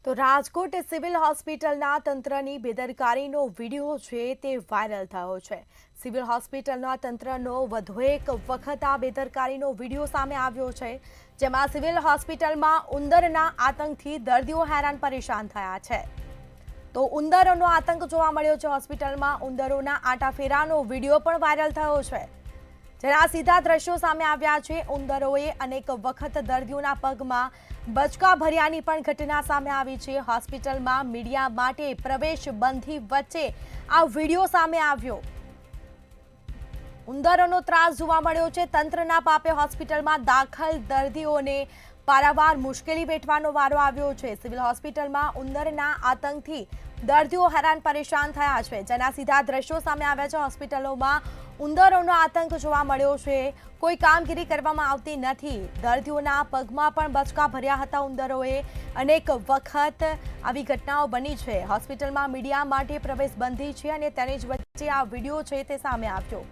તો રાજકોટ સિવિલ હોસ્પિટલના તંત્રની બેદરકારીનો વિડીયો છે તે વાયરલ થયો છે। સિવિલ હોસ્પિટલના તંત્રનો વધુ એક વખત આ બેદરકારીનો વિડીયો સામે આવ્યો છે, જેમાં સિવિલ હોસ્પિટલમાં ઉંદરના આતંકથી દર્દીઓ હેરાન પરેશાન થયા છે। તો ઉંદરોનો આતંક જોવા મળ્યો છે। હોસ્પિટલમાં ઉંદરોના આટાફેરાનો વિડીયો પણ વાયરલ થયો છે, જેના સીધા દ્રશ્યો સામે આવ્યા છે। ઉંદરોએ અનેક વખત દર્દીઓના પગમાં બચકા ભર્યાની પણ ઘટના સામે આવી છે। હોસ્પિટલમાં મીડિયા માટે પ્રવેશ બંધી વચ્ચે આ વિડીયો સામે આવ્યો। ઉંદરોનો ત્રાસ જોવા મળ્યો છે। તંત્રના પાપે હોસ્પિટલમાં દાખલ દર્દીઓને પારાવાર મુશ્કેલી વેઠવાનો વારો આવ્યો છે। સિવિલ હોસ્પિટલમાં ઉંદરના આતંકથી દર્દીઓ હેરાન પરેશાન થયા છે, જેના સીધા દ્રશ્યો સામે આવ્યા છે। હોસ્પિટલોમાં ઉંદરોનો આતંક જોવા મળ્યો છે। કોઈ કામગીરી કરવામાં આવતી નથી। દર્દીઓના પગમાં પણ બચકા ભર્યા હતા ઉંદરોએ। અનેક વખત આવી ઘટનાઓ બની છે। હોસ્પિટલમાં મીડિયા માટે પ્રવેશ બંધી છે અને તેની જ વચ્ચે આ વિડીયો છે તે સામે આવ્યો।